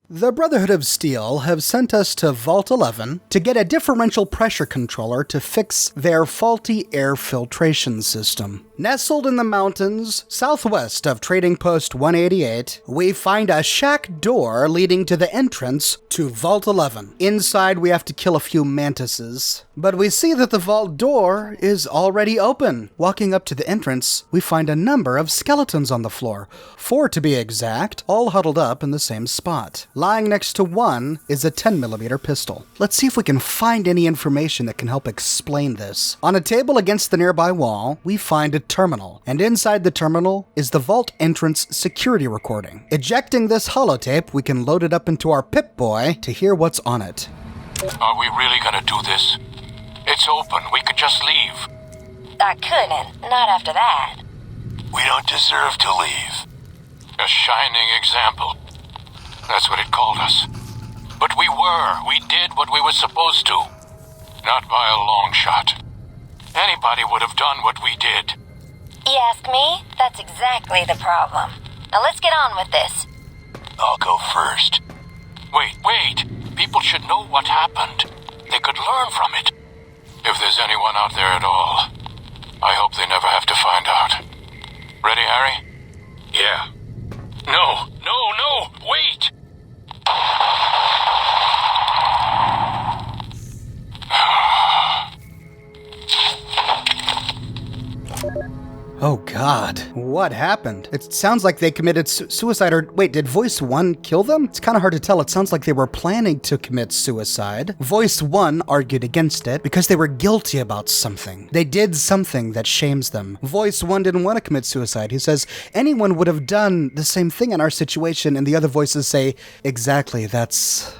The Brotherhood of Steel have sent us to Vault 11 to get a differential pressure controller to fix their faulty air filtration system. Nestled in the mountains southwest of Trading Post 188, we find a shack door leading to the entrance to Vault 11. Inside, we have to kill a few mantises, but we see that the vault door is already open. Walking up to the entrance, we find a number of skeletons on the floor, 4 to be exact, all huddled up in the same spot. Lying next to one is a 10mm pistol. Let's see if we can find any information that can help explain this. On a table against the nearby wall, we find a terminal, and inside the terminal is the vault entrance security recording. Ejecting this holotape, we can load it up into our Pip-Boy to hear what's on it. Are we really gonna do this? It's open, we could just leave. I couldn't, not after that. We don't deserve to leave. A shining example. That's what it called us. But we did what we were supposed to. Not by a long shot. Anybody would have done what we did. You ask me? That's exactly the problem. Now let's get on with this. I'll go first. Wait. People should know what happened. They could learn from it. If there's anyone out there at all, I hope they never have to find out. Ready, Harry? Yeah. No, wait! Oh god, what happened? It sounds like they committed suicide, or wait, did Voice 1 kill them? It's kind of hard to tell. It sounds like they were planning to commit suicide. Voice 1 argued against it because they were guilty about something. They did something that shames them. Voice 1 didn't want to commit suicide. He says, anyone would have done the same thing in our situation, and the other voices say, exactly, that's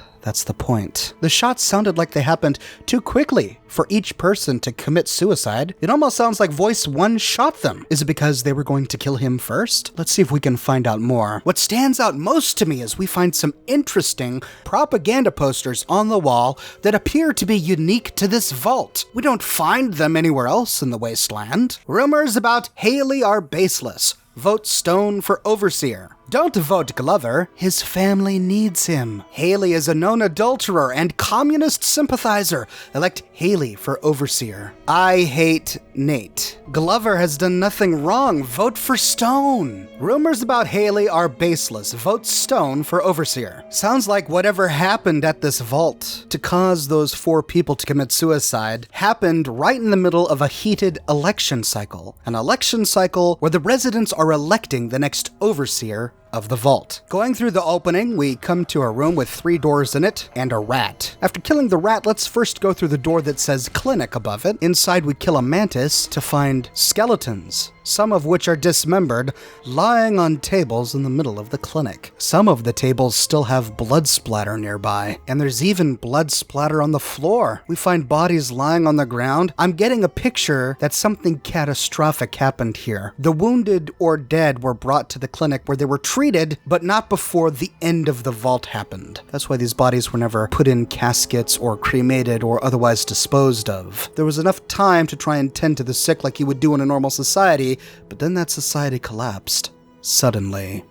the point. The shots sounded like they happened too quickly for each person to commit suicide. It almost sounds like Voice 1 shot them. Is it because they were going to kill him first? Let's see if we can find out more. What stands out most to me is we find some interesting propaganda posters on the wall that appear to be unique to this vault. We don't find them anywhere else in the wasteland. Rumors about Haley are baseless. Vote Stone for Overseer. Don't vote Glover. His family needs him. Haley is a known adulterer and communist sympathizer. Elect Haley for Overseer. I hate Nate. Glover has done nothing wrong. Vote for Stone. Rumors about Haley are baseless. Vote Stone for Overseer. Sounds like whatever happened at this vault to cause those 4 people to commit suicide happened right in the middle of a heated election cycle. An election cycle where the residents are electing the next Overseer of the vault. Going through the opening, we come to a room with 3 doors in it and a rat. After killing the rat, let's first go through the door that says clinic above it. Inside, we kill a mantis to find skeletons, some of which are dismembered, lying on tables in the middle of the clinic. Some of the tables still have blood splatter nearby, and there's even blood splatter on the floor. We find bodies lying on the ground. I'm getting a picture that something catastrophic happened here. The wounded or dead were brought to the clinic where they were treated, but not before the end of the vault happened. That's why these bodies were never put in caskets or cremated or otherwise disposed of. There was enough time to try and tend to the sick like you would do in a normal society, but then that society collapsed suddenly.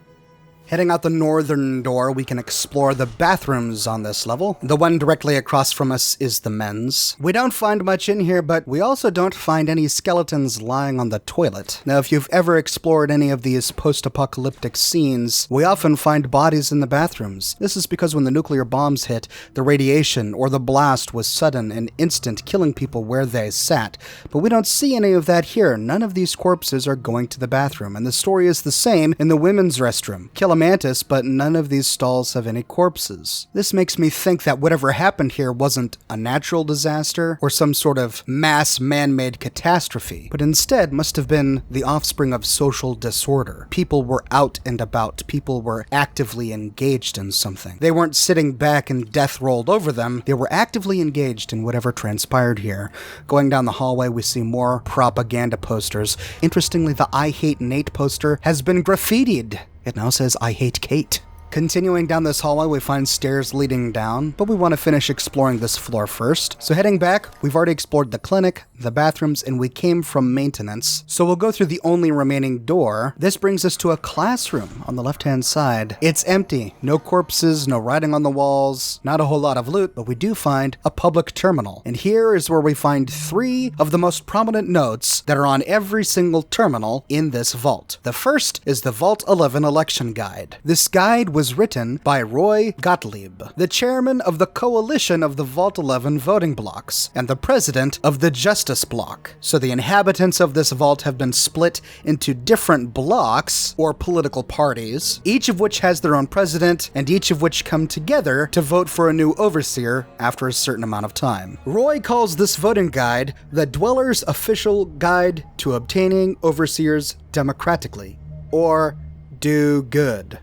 Heading out the northern door, we can explore the bathrooms on this level. The one directly across from us is the men's. We don't find much in here, but we also don't find any skeletons lying on the toilet. Now, if you've ever explored any of these post-apocalyptic scenes, we often find bodies in the bathrooms. This is because when the nuclear bombs hit, the radiation or the blast was sudden and instant, killing people where they sat. But we don't see any of that here. None of these corpses are going to the bathroom, and the story is the same in the women's restroom. Kill a mantis, but none of these stalls have any corpses. This makes me think that whatever happened here wasn't a natural disaster or some sort of mass man-made catastrophe, but instead must have been the offspring of social disorder. People were out and about. People were actively engaged in something. They weren't sitting back and death rolled over them. They were actively engaged in whatever transpired here. Going down the hallway, we see more propaganda posters. Interestingly, the I Hate Nate poster has been graffitied. It now says, I hate Kate. Continuing down this hallway, we find stairs leading down, but we want to finish exploring this floor first. So heading back, we've already explored the clinic, the bathrooms, and we came from maintenance. So we'll go through the only remaining door. This brings us to a classroom on the left-hand side. It's empty. No corpses, no writing on the walls, not a whole lot of loot, but we do find a public terminal. And here is where we find 3 of the most prominent notes that are on every single terminal in this vault. The first is the Vault 11 election guide. This guide was written by Roy Gottlieb, the chairman of the coalition of the Vault 11 voting blocks, and the president of the Justice Block. So the inhabitants of this vault have been split into different blocks, or political parties, each of which has their own president, and each of which come together to vote for a new overseer after a certain amount of time. Roy calls this voting guide the Dweller's Official Guide to Obtaining Overseers Democratically, or Do Good.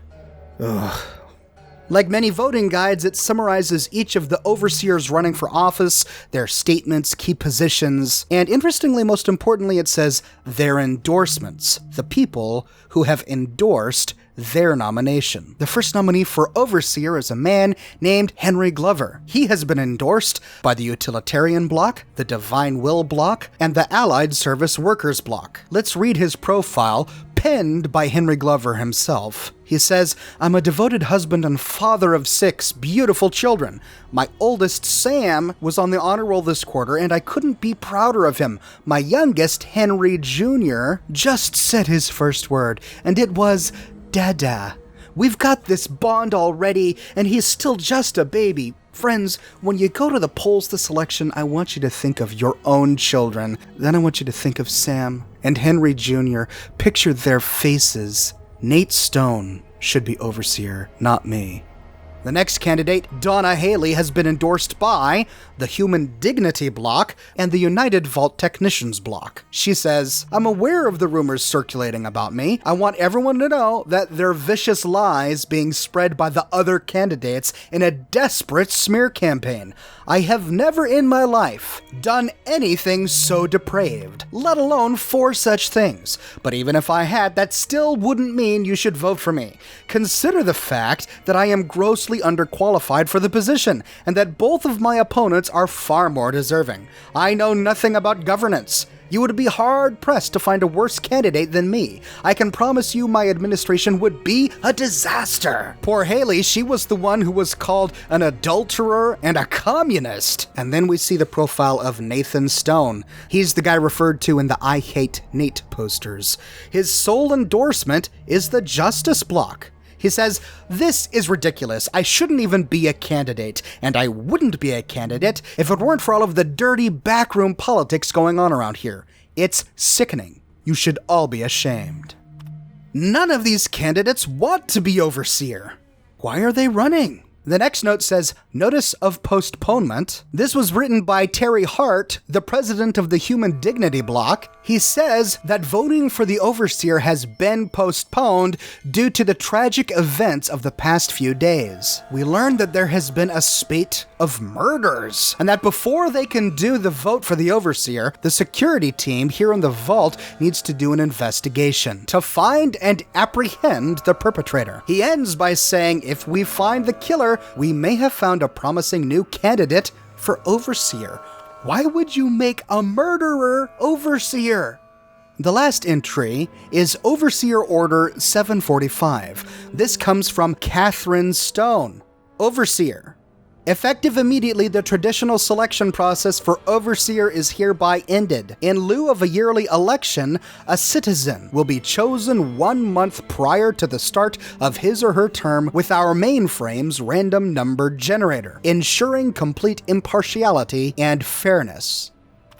Ugh. Like many voting guides, it summarizes each of the overseers running for office, their statements, key positions, and interestingly, most importantly, it says their endorsements, the people who have endorsed their nomination. The first nominee for overseer is a man named Henry Glover. He has been endorsed by the Utilitarian Bloc, the Divine Will Bloc, and the Allied Service Workers Bloc. Let's read his profile, penned by Henry Glover himself. He says, "I'm a devoted husband and father of 6 beautiful children. My oldest, Sam, was on the honor roll this quarter, and I couldn't be prouder of him. My youngest, Henry Jr., just said his first word, and it was Dada. We've got this bond already, and he's still just a baby. Friends, when you go to the polls this election, I want you to think of your own children. Then I want you to think of Sam and Henry Jr. Picture their faces. Nate Stone should be overseer, not me." The next candidate, Donna Haley, has been endorsed by the Human Dignity Bloc and the United Vault Technicians Bloc. She says, "I'm aware of the rumors circulating about me. I want everyone to know that they're vicious lies being spread by the other candidates in a desperate smear campaign. I have never in my life done anything so depraved, let alone 4 such things. But even if I had, that still wouldn't mean you should vote for me. Consider the fact that I am grossly underqualified for the position, and that both of my opponents are far more deserving. I know nothing about governance. You would be hard-pressed to find a worse candidate than me. I can promise you my administration would be a disaster." Poor Haley, she was the one who was called an adulterer and a communist. And then we see the profile of Nathan Stone. He's the guy referred to in the I Hate Nate posters. His sole endorsement is the Justice Bloc. He says, "This is ridiculous. I shouldn't even be a candidate, and I wouldn't be a candidate if it weren't for all of the dirty backroom politics going on around here. It's sickening. You should all be ashamed." None of these candidates want to be overseer. Why are they running? The next note says, "Notice of postponement." This was written by Terry Hart, the president of the Human Dignity Bloc. He says that voting for the overseer has been postponed due to the tragic events of the past few days. We learned that there has been a spate of murders, and that before they can do the vote for the overseer, the security team here in the vault needs to do an investigation to find and apprehend the perpetrator. He ends by saying, "If we find the killer, we may have found a promising new candidate for overseer." Why would you make a murderer overseer? The last entry is Overseer Order 745. This comes from Catherine Stone. Overseer. Effective immediately, the traditional selection process for overseer is hereby ended. In lieu of a yearly election, a citizen will be chosen 1 month prior to the start of his or her term with our mainframe's random number generator, ensuring complete impartiality and fairness.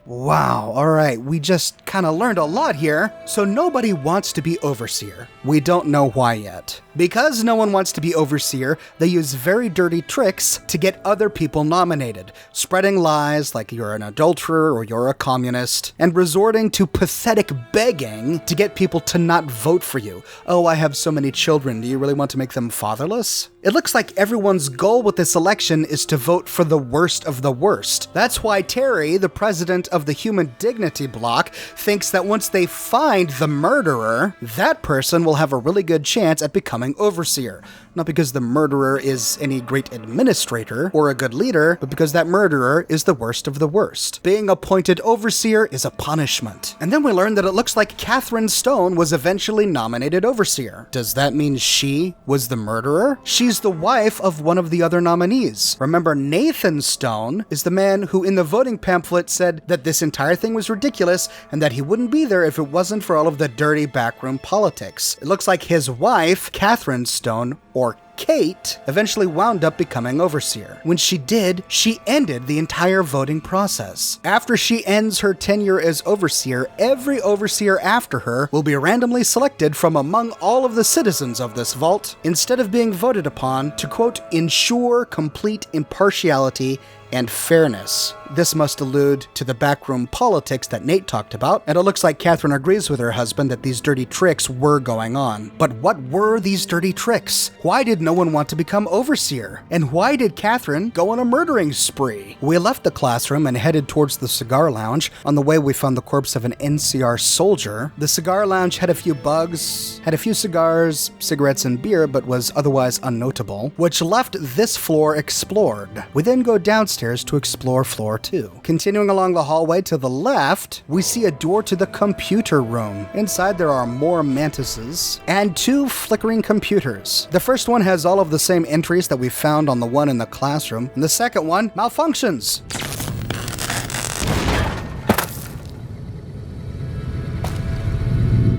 Wow, alright, we just kind of learned a lot here. So nobody wants to be overseer. We don't know why yet. Because no one wants to be overseer, they use very dirty tricks to get other people nominated, spreading lies like you're an adulterer or you're a communist, and resorting to pathetic begging to get people to not vote for you. "Oh, I have so many children, do you really want to make them fatherless?" It looks like everyone's goal with this election is to vote for the worst of the worst. That's why Terry, the president of the Human Dignity Bloc, thinks that once they find the murderer, that person will have a really good chance at becoming overseer. Not because the murderer is any great administrator or a good leader, but because that murderer is the worst of the worst. Being appointed overseer is a punishment. And then we learn that it looks like Catherine Stone was eventually nominated overseer. Does that mean she was the murderer? She's the wife of one of the other nominees. Remember, Nathan Stone is the man who in the voting pamphlet said that this entire thing was ridiculous and that he wouldn't be there if it wasn't for all of the dirty backroom politics. It looks like his wife, Catherine Stone, or Kate, eventually wound up becoming overseer. When she did, she ended the entire voting process. After she ends her tenure as overseer, every overseer after her will be randomly selected from among all of the citizens of this vault, instead of being voted upon to, quote, ensure complete impartiality and fairness. This must allude to the backroom politics that Nate talked about, and it looks like Catherine agrees with her husband that these dirty tricks were going on. But what were these dirty tricks? Why did no one want to become overseer? And why did Catherine go on a murdering spree? We left the classroom and headed towards the cigar lounge. On the way, we found the corpse of an NCR soldier. The cigar lounge had a few bugs, had a few cigars, cigarettes, and beer, but was otherwise unnotable, which left this floor explored. We then go downstairs to explore floor 2. Continuing along the hallway to the left, we see a door to the computer room. Inside there are more mantises and 2 flickering computers. The first one has all of the same entries that we found on the one in the classroom, and the second one malfunctions.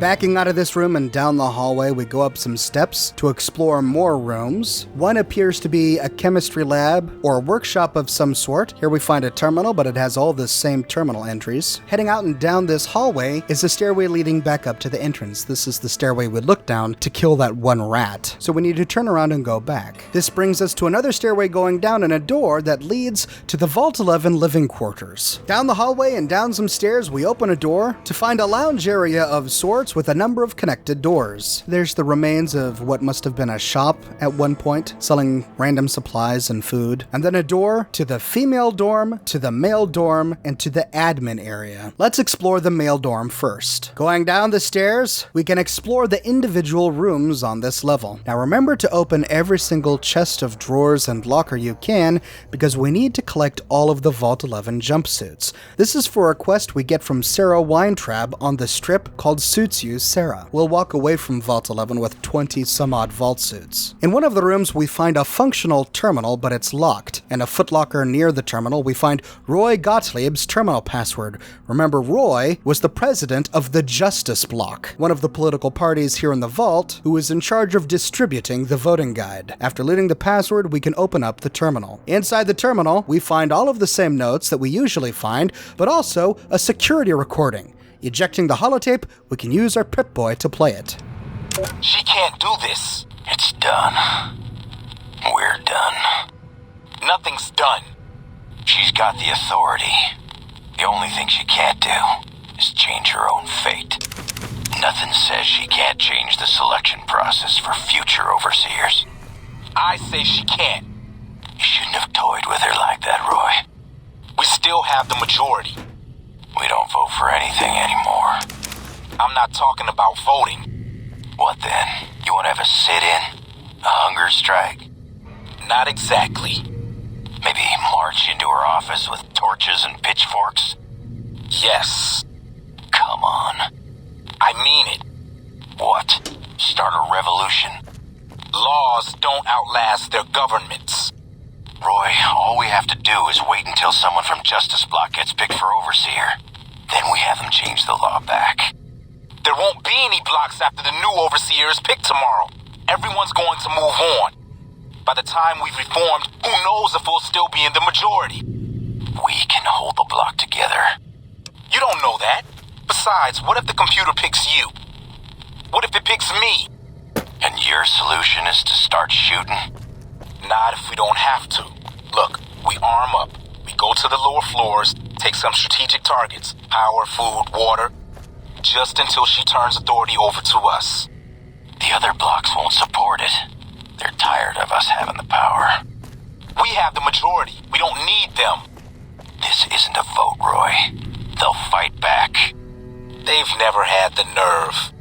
Backing out of this room and down the hallway, we go up some steps to explore more rooms. One appears to be a chemistry lab or a workshop of some sort. Here we find a terminal, but it has all the same terminal entries. Heading out and down this hallway is a stairway leading back up to the entrance. This is the stairway we looked down to kill that one rat. So we need to turn around and go back. This brings us to another stairway going down and a door that leads to the Vault 11 living quarters. Down the hallway and down some stairs, we open a door to find a lounge area of sorts with a number of connected doors. There's the remains of what must have been a shop at one point, selling random supplies and food, and then a door to the female dorm, to the male dorm, and to the admin area. Let's explore the male dorm first. Going down the stairs, we can explore the individual rooms on this level. Now remember to open every single chest of drawers and locker you can, because we need to collect all of the Vault 11 jumpsuits. This is for a quest we get from Sarah Weintraub on the strip called Suits You, Sarah. We'll walk away from Vault 11 with 20 some odd vault suits. In one of the rooms we find a functional terminal, but it's locked. In a footlocker near the terminal we find Roy Gottlieb's terminal password. Remember, Roy was the president of the Justice Bloc, one of the political parties here in the vault, who is in charge of distributing the voting guide. After learning the password, we can open up the terminal. Inside the terminal, we find all of the same notes that we usually find, but also a security recording. Ejecting the holotape, we can use our Pip-Boy to play it. She can't do this. It's done. We're done. Nothing's done. She's got the authority. The only thing she can't do is change her own fate. Nothing says she can't change the selection process for future overseers. I say she can't. You shouldn't have toyed with her like that, Roy. We still have the majority. We don't vote for anything anymore. I'm not talking about voting. What then? You want to have a sit-in? A hunger strike? Not exactly. Maybe march into her office with torches and pitchforks? Yes. Come on. I mean it. What? Start a revolution? Laws don't outlast their governments. Roy, all we have to do is wait until someone from Justice Bloc gets picked for overseer. Then we have them change the law back. There won't be any blocks after the new overseer is picked tomorrow. Everyone's going to move on. By the time we've reformed, who knows if we'll still be in the majority? We can hold the block together. You don't know that. Besides, what if the computer picks you? What if it picks me? And your solution is to start shooting? Not if we don't have to. Look, we arm up. We go to the lower floors, take some strategic targets, power, food, water, just until she turns authority over to us. The other blocks won't support it. They're tired of us having the power. We have the majority. We don't need them. This isn't a vote, Roy. They'll fight back. They've never had the nerve.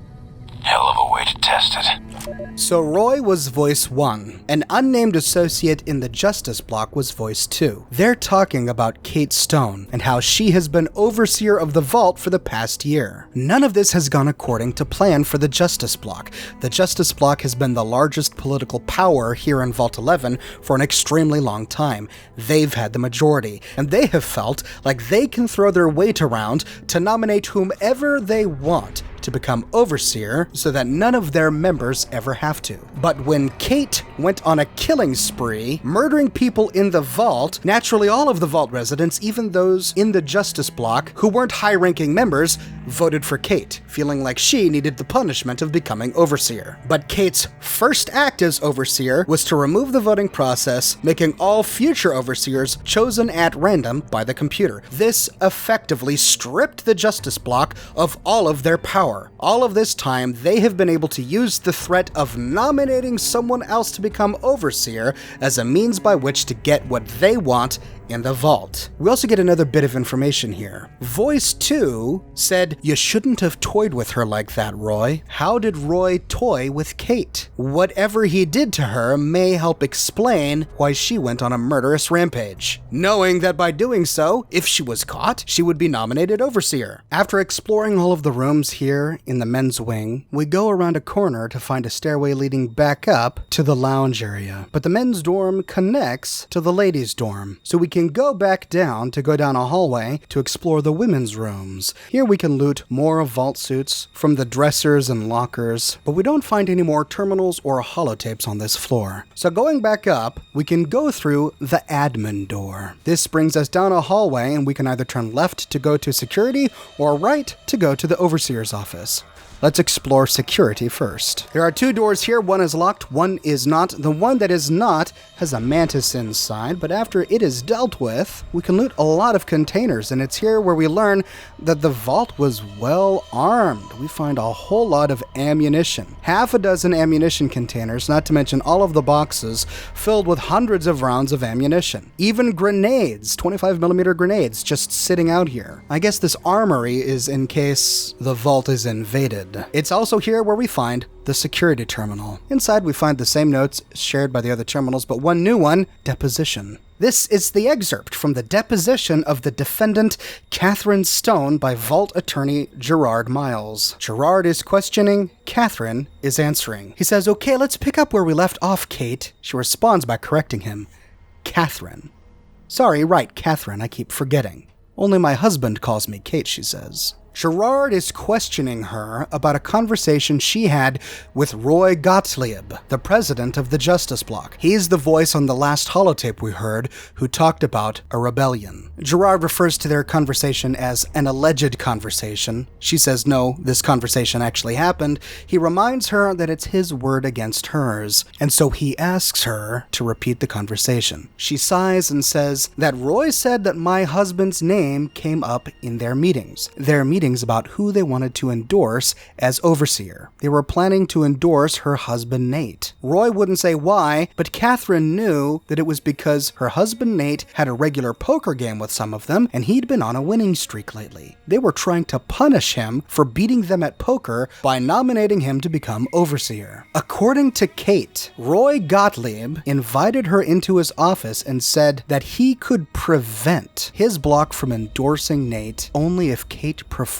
Hell of a way to test it. So Roy was voice 1. An unnamed associate in the Justice Block was voice 2. They're talking about Kate Stone and how she has been overseer of the Vault for the past year. None of this has gone according to plan for the Justice Block. The Justice Block has been the largest political power here in Vault 11 for an extremely long time. They've had the majority, and they have felt like they can throw their weight around to nominate whomever they want to become overseer so that none of their members ever have to. But when Kate went on a killing spree, murdering people in the Vault, naturally all of the Vault residents, even those in the Justice Block who weren't high-ranking members, voted for Kate, feeling like she needed the punishment of becoming overseer. But Kate's first act as overseer was to remove the voting process, making all future overseers chosen at random by the computer. This effectively stripped the Justice Block of all of their power. All of this time, they have been able to use the threat of nominating someone else to become overseer as a means by which to get what they want in the Vault. We also get another bit of information here. Voice 2 said, "You shouldn't have toyed with her like that, Roy." How did Roy toy with Kate? Whatever he did to her may help explain why she went on a murderous rampage, knowing that by doing so, if she was caught, she would be nominated overseer. After exploring all of the rooms here in the men's wing, we go around a corner to find a stairway leading back up to the lounge area. But the men's dorm connects to the ladies' dorm, so we can go back down to go down a hallway to explore the women's rooms. Here we can loot more Vault suits from the dressers and lockers, but we don't find any more terminals or holotapes on this floor. So going back up, we can go through the admin door. This brings us down a hallway, and we can either turn left to go to security or right to go to the overseer's office. Let's explore security first. There are 2 doors here. One is locked, one is not. The one that is not has a mantis inside, but after it is dealt with, we can loot a lot of containers, and it's here where we learn that the Vault was well armed. We find a whole lot of ammunition. Half a dozen ammunition containers, not to mention all of the boxes filled with hundreds of rounds of ammunition. Even grenades, 25mm grenades, just sitting out here. I guess this armory is in case the Vault is invaded. It's also here where we find the security terminal. Inside we find the same notes shared by the other terminals, but one new one, deposition. This is the excerpt from the deposition of the defendant, Catherine Stone, by Vault attorney Gerard Miles. Gerard is questioning, Catherine is answering. He says, "Okay, let's pick up where we left off, Kate." She responds by correcting him. Catherine. "Sorry, right, Catherine, I keep forgetting. Only my husband calls me Kate," she says. Gerard is questioning her about a conversation she had with Roy Gottlieb, the president of the Justice Block. He's the voice on the last holotape we heard who talked about a rebellion. Gerard refers to their conversation as an alleged conversation. She says no, this conversation actually happened. He reminds her that it's his word against hers, and so he asks her to repeat the conversation. She sighs and says that Roy said that my husband's name came up in their meetings. Their meetings about who they wanted to endorse as overseer. They were planning to endorse her husband Nate. Roy wouldn't say why, but Catherine knew that it was because her husband Nate had a regular poker game with some of them, and he'd been on a winning streak lately. They were trying to punish him for beating them at poker by nominating him to become overseer. According to Kate, Roy Gottlieb invited her into his office and said that he could prevent his block from endorsing Nate only if Kate performed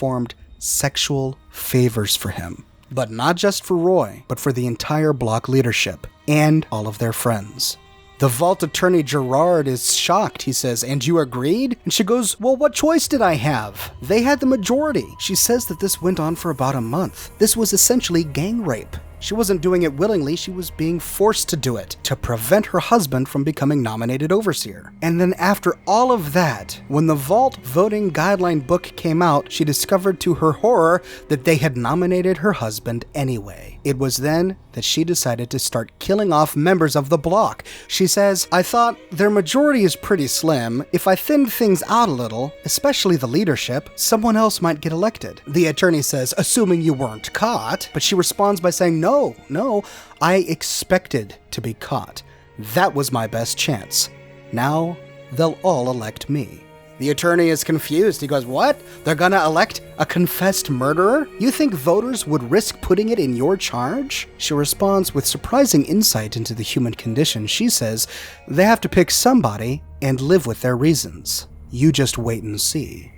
sexual favors for him. But not just for Roy, but for the entire block leadership and all of their friends. The Vault attorney Gerard is shocked. He says, "And you agreed?" And she goes, "Well, what choice did I have? They had the majority." She says that this went on for about a month. This was essentially gang rape. She wasn't doing it willingly, she was being forced to do it, to prevent her husband from becoming nominated overseer. And then after all of that, when the Vault voting guideline book came out, she discovered to her horror that they had nominated her husband anyway. It was then that she decided to start killing off members of the block. She says, "I thought their majority is pretty slim. If I thinned things out a little, especially the leadership, someone else might get elected." The attorney says, "Assuming you weren't caught," but she responds by saying, No, I expected to be caught. That was my best chance. Now they'll all elect me." The attorney is confused. He goes, what? They're gonna elect a confessed murderer? You think voters would risk putting it in your charge? She responds with surprising insight into the human condition. She says, they have to pick somebody and live with their reasons. You just wait and see.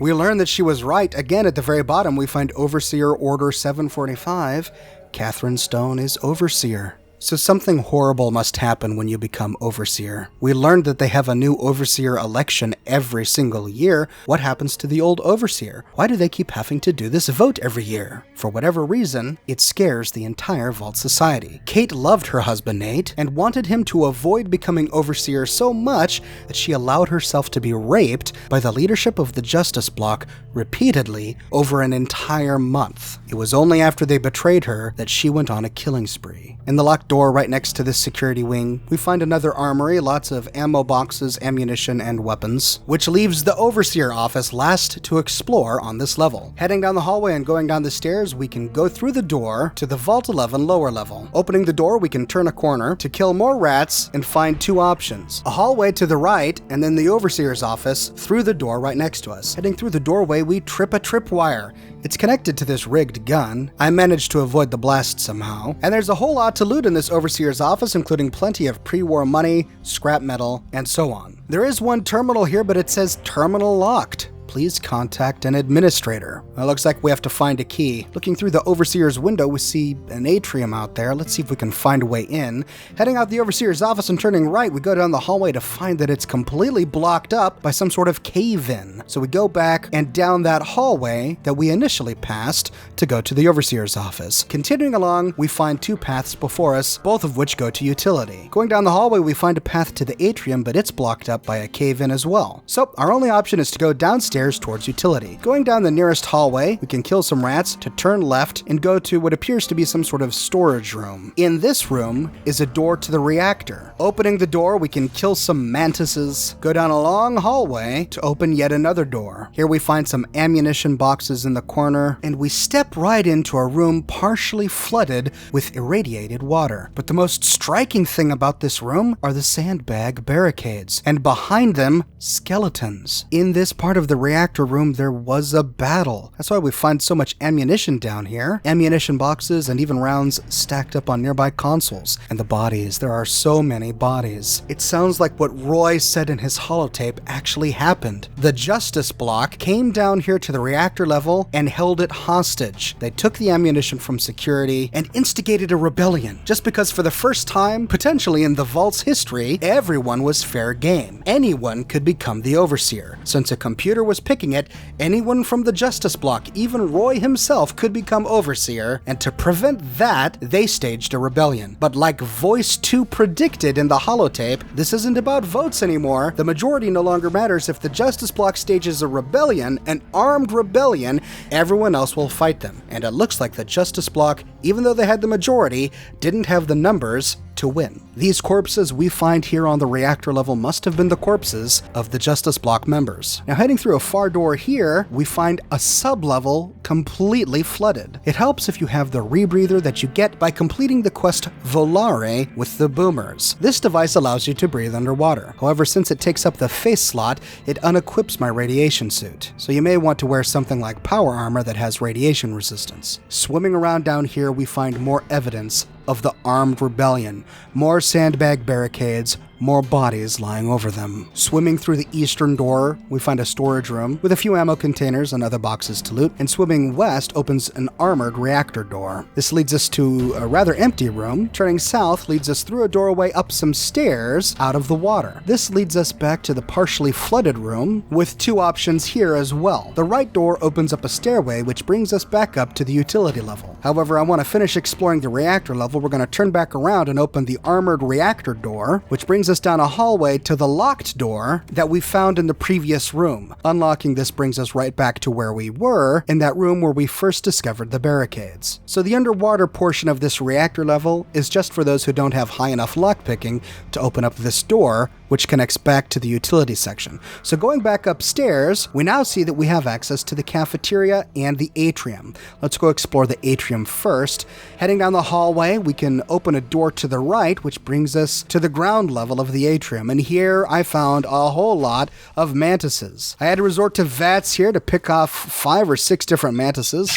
We learn that she was right. Again, at the very bottom, we find Overseer Order 745. Catherine Stone is Overseer. So something horrible must happen when you become Overseer. We learned that they have a new Overseer election every single year. What happens to the old Overseer? Why do they keep having to do this vote every year? For whatever reason, it scares the entire Vault Society. Kate loved her husband Nate and wanted him to avoid becoming Overseer so much that she allowed herself to be raped by the leadership of the Justice Bloc repeatedly over an entire month. It was only after they betrayed her that she went on a killing spree. In the locked door right next to this security wing, we find another armory, lots of ammo boxes, ammunition, and weapons, which leaves the Overseer office last to explore on this level. Heading down the hallway and going down the stairs, we can go through the door to the Vault 11 lower level. Opening the door, we can turn a corner to kill more rats and find two options. A hallway to the right, and then the Overseer's office through the door right next to us. Heading through the doorway, we trip a tripwire. It's connected to this rigged gun. I managed to avoid the blast somehow. And there's a whole lot to loot in this Overseer's office, including plenty of pre-war money, scrap metal, and so on. There is one terminal here, but it says terminal locked. Please contact an administrator. It looks like we have to find a key. Looking through the Overseer's window, we see an atrium out there. Let's see if we can find a way in. Heading out the Overseer's office and turning right, we go down the hallway to find that it's completely blocked up by some sort of cave-in. So we go back and down that hallway that we initially passed to go to the Overseer's office. Continuing along, we find two paths before us, both of which go to utility. Going down the hallway, we find a path to the atrium, but it's blocked up by a cave-in as well. So our only option is to go downstairs towards utility. Going down the nearest hallway, we can kill some rats to turn left and go to what appears to be some sort of storage room. In this room is a door to the reactor. Opening the door, we can kill some mantises, go down a long hallway to open yet another door. Here we find some ammunition boxes in the corner, and we step right into a room partially flooded with irradiated water. But the most striking thing about this room are the sandbag barricades, and behind them, skeletons. In this part of the reactor room, there was a battle. That's why we find so much ammunition down here. Ammunition boxes and even rounds stacked up on nearby consoles. And the bodies, there are so many bodies. It sounds like what Roy said in his holotape actually happened. The Justice Bloc came down here to the reactor level and held it hostage. They took the ammunition from security and instigated a rebellion, just because for the first time, potentially in the Vault's history, everyone was fair game. Anyone could become the Overseer. Since a computer was picking it, anyone from the Justice Bloc, even Roy himself, could become Overseer, and to prevent that, they staged a rebellion. But like Voice 2 predicted in the holotape, this isn't about votes anymore. The majority no longer matters. If the Justice Bloc stages a rebellion, an armed rebellion, everyone else will fight them. And it looks like the Justice Bloc, even though they had the majority, didn't have the numbers to win. These corpses we find here on the reactor level must have been the corpses of the Justice Bloc members. Now heading through a far door here, we find a sub-level completely flooded. It helps if you have the rebreather that you get by completing the quest Volare with the boomers. This device allows you to breathe underwater. However, since it takes up the face slot, it unequips my radiation suit. So you may want to wear something like power armor that has radiation resistance. Swimming around down here, we find more evidence of the armed rebellion. More sandbag barricades, more bodies lying over them. Swimming through the eastern door, we find a storage room with a few ammo containers and other boxes to loot, and swimming west opens an armored reactor door. This leads us to a rather empty room. Turning south leads us through a doorway up some stairs out of the water. This leads us back to the partially flooded room with two options here as well. The right door opens up a stairway which brings us back up to the utility level. However, I want to finish exploring the reactor level. We're going to turn back around and open the armored reactor door, which brings us down a hallway to the locked door that we found in the previous room. Unlocking this brings us right back to where we were, in that room where we first discovered the barricades. So the underwater portion of this reactor level is just for those who don't have high enough lockpicking to open up this door, which connects back to the utility section. So going back upstairs, we now see that we have access to the cafeteria and the atrium. Let's go explore the atrium first. Heading down the hallway, we can open a door to the right, which brings us to the ground level wall of the atrium, and here I found a whole lot of mantises. I had to resort to VATS here to pick off 5 or 6 different mantises.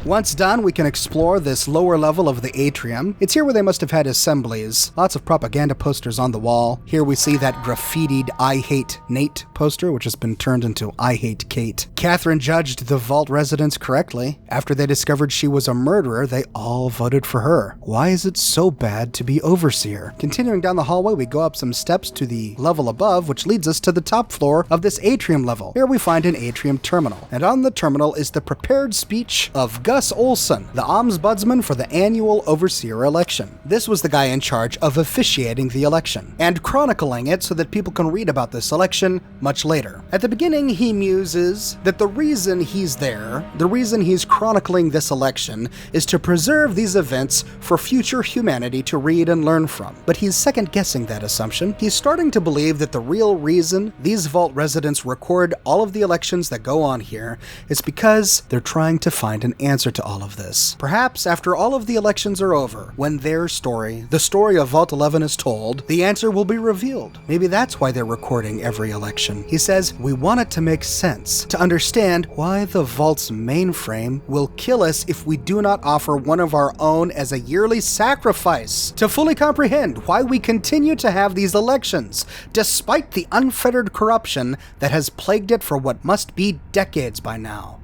Once done, we can explore this lower level of the atrium. It's here where they must have had assemblies. Lots of propaganda posters on the wall. Here we see that graffitied I Hate Nate poster, which has been turned into I Hate Kate. Catherine judged the vault residents correctly. After they discovered she was a murderer, they all voted for her. Why is it so bad to be overseer? Continuing down the hallway, we go up some steps to the level above, which leads us to the top floor of this atrium level. Here we find an atrium terminal, and on the terminal is the prepared speech of Gus Olson, the ombudsman for the annual overseer election. This was the guy in charge of officiating the election and chronicling it so that people can read about this election much later. At the beginning, he muses that the reason he's there, the reason he's chronicling this election, is to preserve these events for future humanity to read and learn from. But he's second-guessing that assumption. He's starting to believe that the real reason these vault residents record all of the elections that go on here is because they're trying to find an answer to all of this. Perhaps after all of the elections are over, when their story, the story of Vault 11 is told, the answer will be revealed. Maybe that's why they're recording every election. He says, we want it to make sense, to understand why the Vault's mainframe will kill us if we do not offer one of our own as a yearly sacrifice, to fully comprehend why we continue to have these elections, despite the unfettered corruption that has plagued it for what must be decades by now.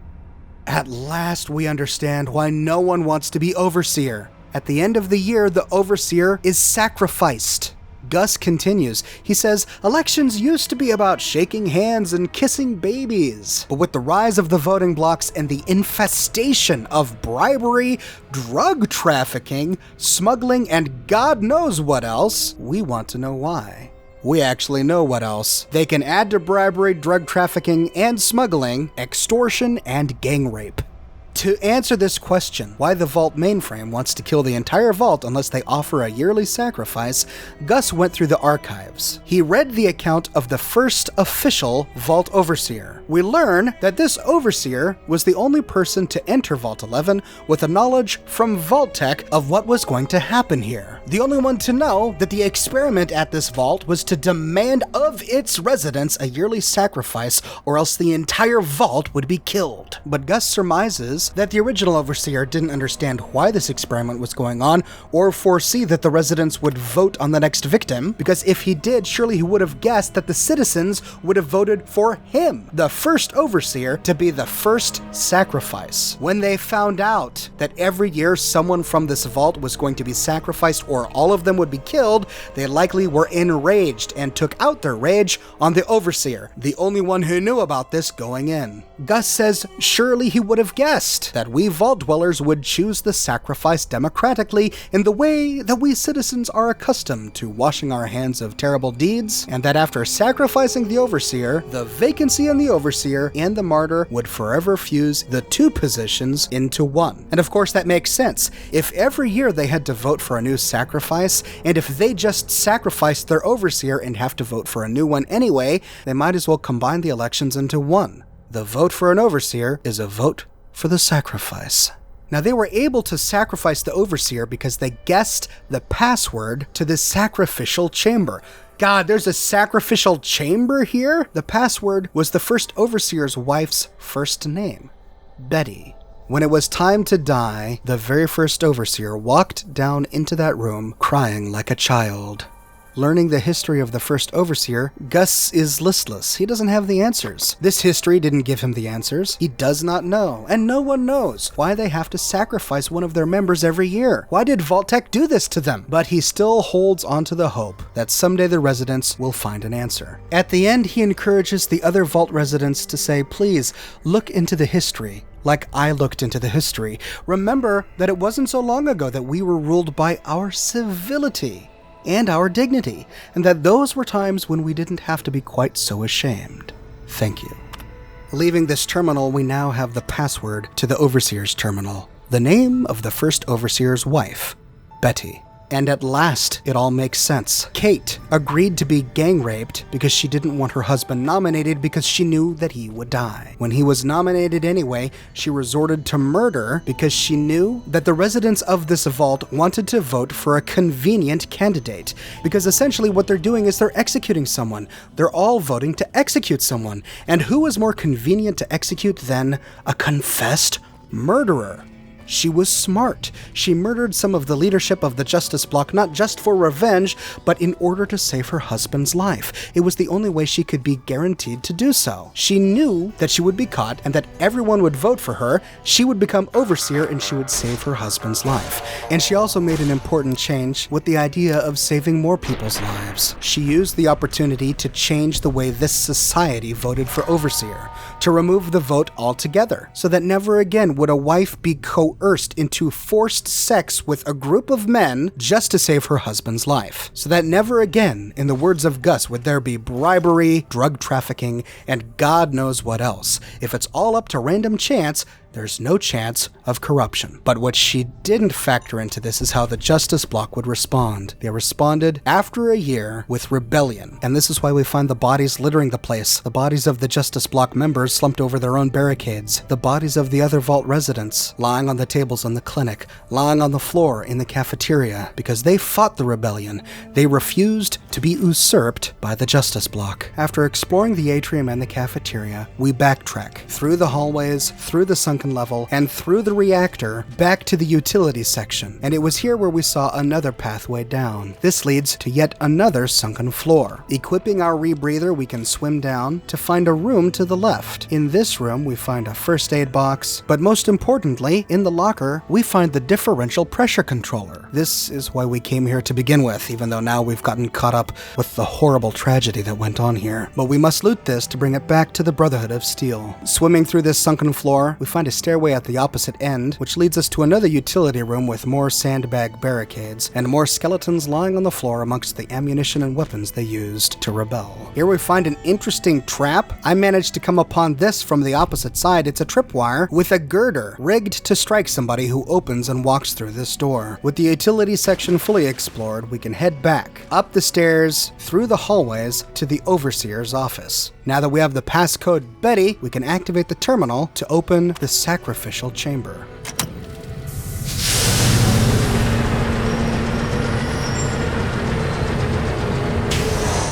At last we understand why no one wants to be overseer. At the end of the year, the overseer is sacrificed. Gus continues. He says, elections used to be about shaking hands and kissing babies. But with the rise of the voting blocks and the infestation of bribery, drug trafficking, smuggling, and God knows what else, we want to know why. We actually know what else. They can add to bribery, drug trafficking, and smuggling, extortion, and gang rape. To answer this question, why the Vault mainframe wants to kill the entire Vault unless they offer a yearly sacrifice, Gus went through the archives. He read the account of the first official Vault Overseer. We learn that this Overseer was the only person to enter Vault 11 with a knowledge from Vault-Tec of what was going to happen here. The only one to know that the experiment at this Vault was to demand of its residents a yearly sacrifice, or else the entire Vault would be killed. But Gus surmises that the original Overseer didn't understand why this experiment was going on, or foresee that the residents would vote on the next victim, because if he did, surely he would have guessed that the citizens would have voted for him, the first Overseer, to be the first sacrifice. When they found out that every year someone from this vault was going to be sacrificed or all of them would be killed, they likely were enraged and took out their rage on the Overseer, the only one who knew about this going in. Gus says surely he would have guessed that we Vault Dwellers would choose the sacrifice democratically in the way that we citizens are accustomed to washing our hands of terrible deeds, and that after sacrificing the Overseer, the vacancy in the Overseer and the Martyr would forever fuse the two positions into one. And of course that makes sense. If every year they had to vote for a new sacrifice, and if they just sacrificed their Overseer and have to vote for a new one anyway, they might as well combine the elections into one. The vote for an Overseer is a vote for the sacrifice. Now they were able to sacrifice the Overseer because they guessed the password to the Sacrificial Chamber. God, there's a Sacrificial Chamber here? The password was the first Overseer's wife's first name, Betty. When it was time to die, the very first Overseer walked down into that room crying like a child. Learning the history of the first Overseer, Gus is listless. He doesn't have the answers. This history didn't give him the answers. He does not know, and no one knows why they have to sacrifice one of their members every year. Why did Vault-Tec do this to them? But he still holds on to the hope that someday the residents will find an answer. At the end, he encourages the other Vault residents to say, please, look into the history. Like I looked into the history. Remember that it wasn't so long ago that we were ruled by our civility and our dignity, and that those were times when we didn't have to be quite so ashamed. Thank you. Leaving this terminal, we now have the password to the Overseer's terminal. The name of the first Overseer's wife, Betty. And at last, it all makes sense. Kate agreed to be gang raped because she didn't want her husband nominated because she knew that he would die. When he was nominated anyway, she resorted to murder because she knew that the residents of this vault wanted to vote for a convenient candidate. Because essentially what they're doing is they're executing someone. They're all voting to execute someone. And who is more convenient to execute than a confessed murderer? She was smart. She murdered some of the leadership of the Justice Bloc not just for revenge, but in order to save her husband's life. It was the only way she could be guaranteed to do so. She knew that she would be caught and that everyone would vote for her. She would become overseer and she would save her husband's life. And she also made an important change with the idea of saving more people's lives. She used the opportunity to change the way this society voted for overseer, to remove the vote altogether, so that never again would a wife be coerced into forced sex with a group of men just to save her husband's life. So that never again, in the words of Gus, would there be bribery, drug trafficking, and God knows what else. If it's all up to random chance, there's no chance of corruption. But what she didn't factor into this is how the Justice Bloc would respond. They responded after a year with rebellion. And this is why we find the bodies littering the place. The bodies of the Justice Bloc members slumped over their own barricades. The bodies of the other vault residents lying on the tables in the clinic, lying on the floor in the cafeteria, because they fought the rebellion. They refused to be usurped by the Justice Bloc. After exploring the atrium and the cafeteria, we backtrack through the hallways, through the sunken level, and through the reactor back to the utilities section. And it was here where we saw another pathway down. This leads to yet another sunken floor. Equipping our rebreather, we can swim down to find a room to the left. In this room, we find a first aid box, but most importantly, in the locker, we find the differential pressure controller. This is why we came here to begin with, even though now we've gotten caught up with the horrible tragedy that went on here. But we must loot this to bring it back to the Brotherhood of Steel. Swimming through this sunken floor, we find a stairway at the opposite end, which leads us to another utility room with more sandbag barricades and more skeletons lying on the floor amongst the ammunition and weapons they used to rebel. Here we find an interesting trap. I managed to come upon this from the opposite side. It's a tripwire with a girder rigged to strike somebody who opens and walks through this door. With the utility section fully explored, we can head back up the stairs, through the hallways to the Overseer's office. Now that we have the passcode Betty, we can activate the terminal to open the Sacrificial Chamber.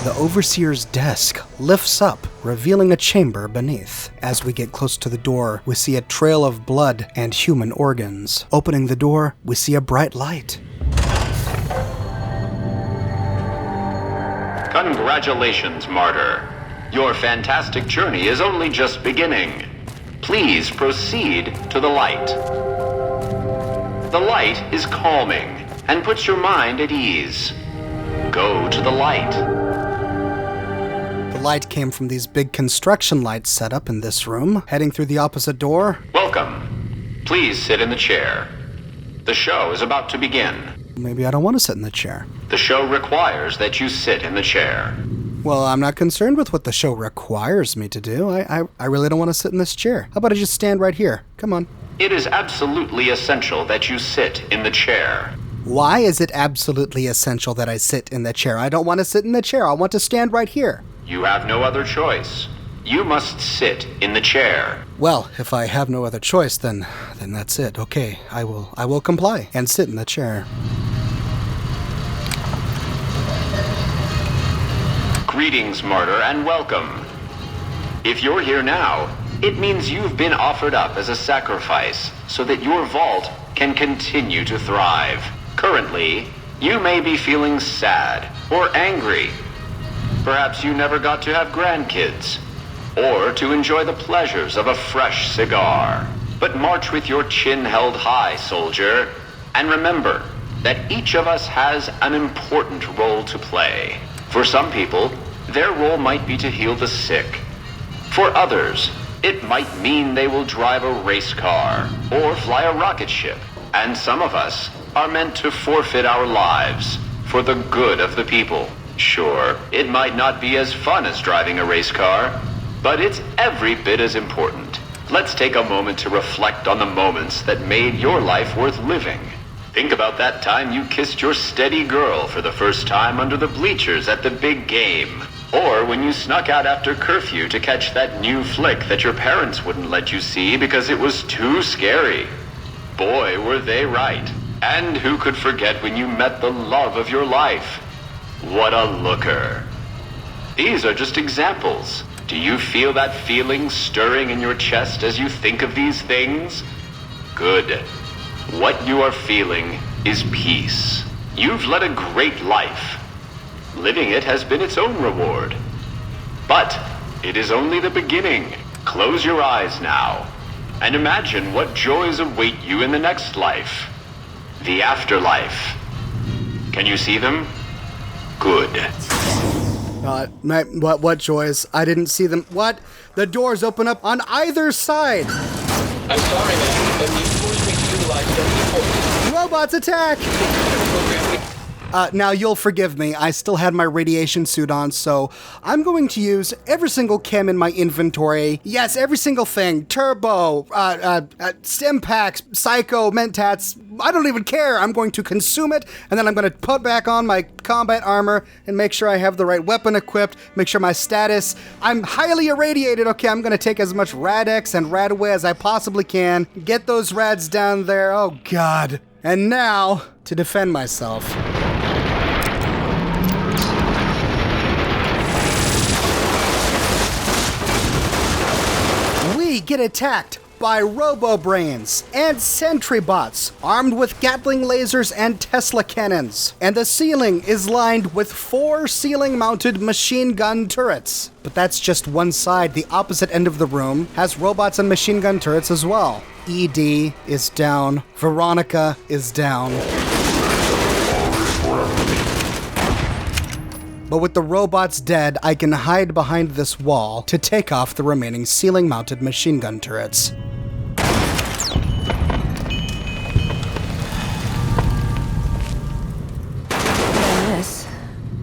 The Overseer's desk lifts up, revealing a chamber beneath. As we get close to the door, we see a trail of blood and human organs. Opening the door, we see a bright light. Congratulations, Martyr. Your fantastic journey is only just beginning. Please proceed to the light. The light is calming and puts your mind at ease. Go to the light. The light came from these big construction lights set up in this room. Heading through the opposite door. Welcome. Please sit in the chair. The show is about to begin. Maybe I don't want to sit in the chair. The show requires that you sit in the chair. Well, I'm not concerned with what the show requires me to do. I really don't want to sit in this chair. How about I just stand right here? Come on. It is absolutely essential that you sit in the chair. Why is it absolutely essential that I sit in the chair? I don't want to sit in the chair. I want to stand right here. You have no other choice. You must sit in the chair. Well, if I have no other choice, then that's it. Okay, I will comply and sit in the chair. Greetings, Martyr, and welcome. If you're here now, it means you've been offered up as a sacrifice so that your vault can continue to thrive. Currently, you may be feeling sad or angry. Perhaps you never got to have grandkids, or to enjoy the pleasures of a fresh cigar. But march with your chin held high, soldier, and remember that each of us has an important role to play. For some people, their role might be to heal the sick. For others, it might mean they will drive a race car or fly a rocket ship. And some of us are meant to forfeit our lives for the good of the people. Sure, it might not be as fun as driving a race car, but it's every bit as important. Let's take a moment to reflect on the moments that made your life worth living. Think about that time you kissed your steady girl for the first time under the bleachers at the big game. Or when you snuck out after curfew to catch that new flick that your parents wouldn't let you see because it was too scary. Boy, were they right. And who could forget when you met the love of your life? What a looker. These are just examples. Do you feel that feeling stirring in your chest as you think of these things? Good. What you are feeling is peace. You've led a great life. Living it has been its own reward. But it is only the beginning. Close your eyes now, and imagine what joys await you in the next life. The afterlife. Can you see them? Good. What joys? I didn't see them. What? The doors open up on either side. I'm sorry, man, but these forced me to utilize the Robots attack! Now you'll forgive me, I still had my radiation suit on, so I'm going to use every single chem in my inventory. Yes, every single thing. Turbo, stim packs, psycho, mentats, I don't even care. I'm going to consume it, and then I'm going to put back on my combat armor and make sure I have the right weapon equipped, make sure my status, I'm highly irradiated. Okay, I'm going to take as much Rad-X and Rad-Away as I possibly can. Get those rads down there. Oh, God. And now, to defend myself. We get attacked by Robo-Brains and Sentry Bots, armed with Gatling lasers and Tesla cannons. And the ceiling is lined with 4 ceiling-mounted machine gun turrets. But that's just one side. The opposite end of the room has robots and machine gun turrets as well. ED is down. Veronica is down. But with the robots dead, I can hide behind this wall to take off the remaining ceiling-mounted machine gun turrets.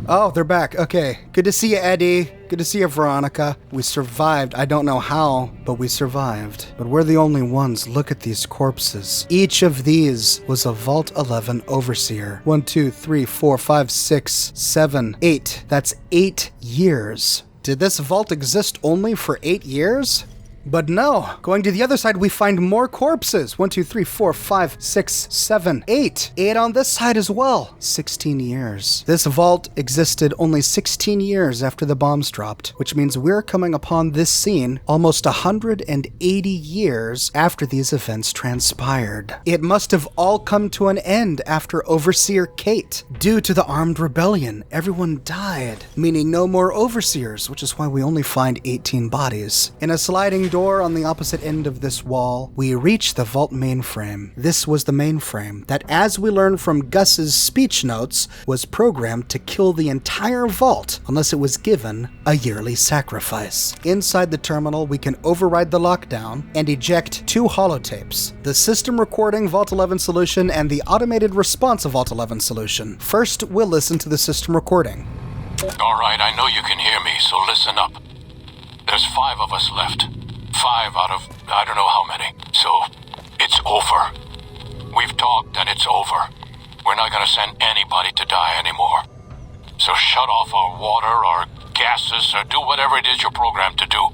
Oh, they're back. Okay. Good to see you, Eddie. Good to see you, Veronica. We survived. I don't know how, but we survived. But we're the only ones. Look at these corpses. Each of these was a Vault 11 Overseer. 1, 2, 3, 4, 5, 6, 7, 8. That's 8 years. Did this vault exist only for 8 years? But no. Going to the other side, we find more corpses. 1, 2, 3, 4, 5, 6, 7, 8. 8 on this side as well. 16 years. This vault existed only 16 years after the bombs dropped, which means we're coming upon this scene almost 180 years after these events transpired. It must have all come to an end after Overseer Kate. Due to the armed rebellion, everyone died, meaning no more Overseers, which is why we only find 18 bodies. In a sliding door on the opposite end of this wall, we reach the vault mainframe. This was the mainframe that, as we learned from Gus's speech notes, was programmed to kill the entire vault unless it was given a yearly sacrifice. Inside the terminal, we can override the lockdown and eject 2 holotapes, the system recording Vault 11 solution and the automated response of Vault 11 solution. First, we'll listen to the system recording. All right, I know you can hear me, so listen up. There's 5 of us left. 5 out of I don't know how many. So, it's over. We've talked and it's over. We're not gonna send anybody to die anymore. So shut off our water, our gases, or do whatever it is you're programmed to do.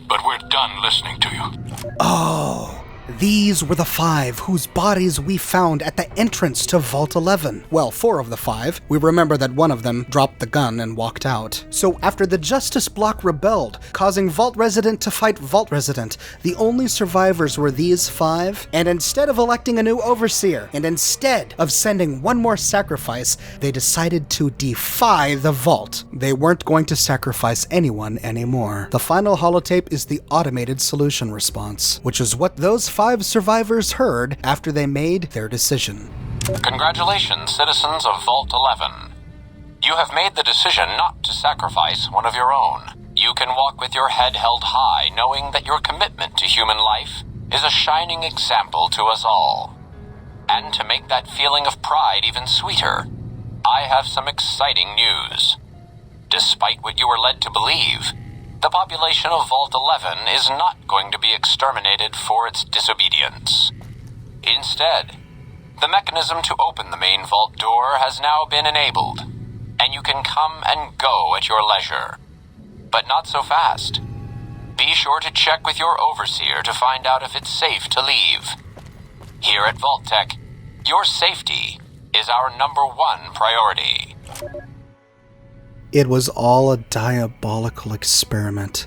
But we're done listening to you. Oh. These were the 5 whose bodies we found at the entrance to Vault 11. Well, 4 of the 5. We remember that one of them dropped the gun and walked out. So after the Justice Block rebelled, causing Vault Resident to fight Vault Resident, the only survivors were these 5, and instead of electing a new Overseer, and instead of sending one more sacrifice, they decided to defy the Vault. They weren't going to sacrifice anyone anymore. The final holotape is the automated solution response, which is what those 5 survivors heard after they made their decision. Congratulations, citizens of Vault 11. You have made the decision not to sacrifice one of your own. You can walk with your head held high, knowing that your commitment to human life is a shining example to us all. And to make that feeling of pride even sweeter, I have some exciting news. Despite what you were led to believe, the population of Vault 11 is not going to be exterminated for its disobedience. Instead, The mechanism to open the main vault door has now been enabled, and you can come and go at your leisure. But not so fast. Be sure to check with your overseer to find out if it's safe to leave. Here at Vault-Tec, your safety is our #1 priority. It was all a diabolical experiment.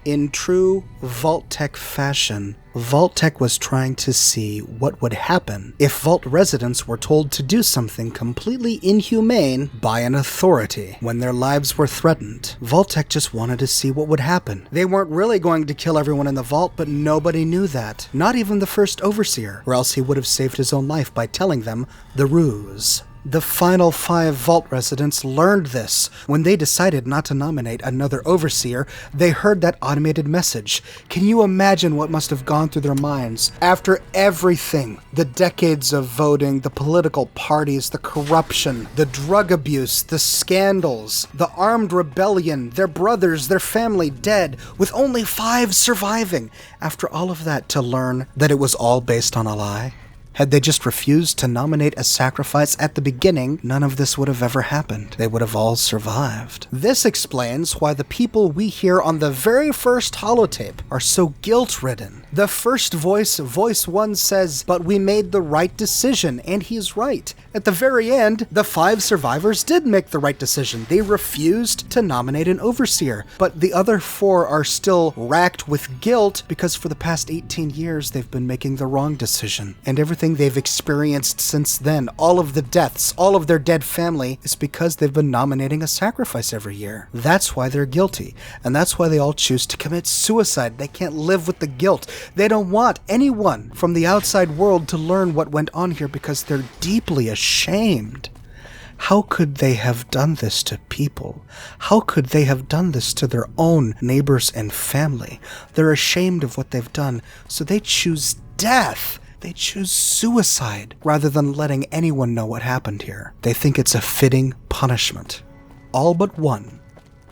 In true Vault-Tec fashion, Vault-Tec was trying to see what would happen if Vault residents were told to do something completely inhumane by an authority when their lives were threatened. Vault-Tec just wanted to see what would happen. They weren't really going to kill everyone in the vault, but nobody knew that. Not even the first overseer, or else he would have saved his own life by telling them the ruse. The final 5 Vault residents learned this. When they decided not to nominate another overseer, they heard that automated message. Can you imagine what must have gone through their minds? After everything, the decades of voting, the political parties, the corruption, the drug abuse, the scandals, the armed rebellion, their brothers, their family dead, with only 5 surviving. After all of that, to learn that it was all based on a lie? Had they just refused to nominate a sacrifice at the beginning, none of this would have ever happened. They would have all survived. This explains why the people we hear on the very first holotape are so guilt-ridden. The first voice, Voice 1, says, "But we made the right decision," and he's right. At the very end, the 5 survivors did make the right decision. They refused to nominate an overseer, but the other 4 are still racked with guilt because for the past 18 years they've been making the wrong decision. And everything they've experienced since then, all of the deaths, all of their dead family, is because they've been nominating a sacrifice every year. That's why they're guilty, and that's why they all choose to commit suicide. They can't live with the guilt. They don't want anyone from the outside world to learn what went on here because they're deeply ashamed. How could they have done this to people? How could they have done this to their own neighbors and family? They're ashamed of what they've done, so they choose death. They choose suicide rather than letting anyone know what happened here. They think it's a fitting punishment. All but one.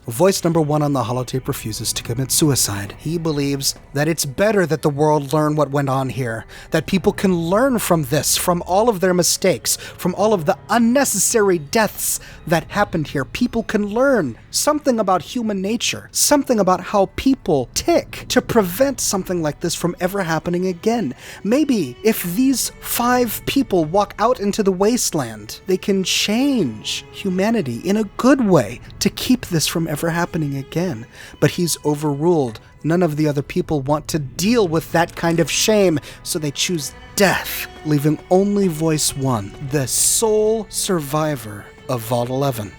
Voice #1 on the holotape refuses to commit suicide. He believes that it's better that the world learn what went on here, that people can learn from this, from all of their mistakes, from all of the unnecessary deaths that happened here. People can learn something about human nature, something about how people tick to prevent something like this from ever happening again. Maybe if these 5 people walk out into the wasteland, they can change humanity in a good way to keep this from ever happening again. But he's overruled. None of the other people want to deal with that kind of shame, so they choose death, leaving only Voice 1, the sole survivor of Vault 11.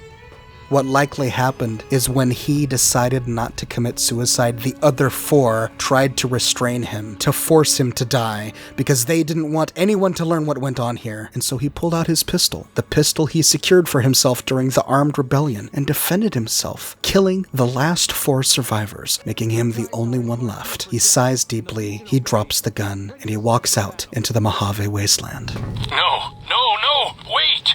What likely happened is when he decided not to commit suicide, the other 4 tried to restrain him, to force him to die, because they didn't want anyone to learn what went on here. And so he pulled out his pistol, the pistol he secured for himself during the armed rebellion, and defended himself, killing the last 4 survivors, making him the only one left. He sighs deeply, he drops the gun, and he walks out into the Mojave wasteland. No, wait!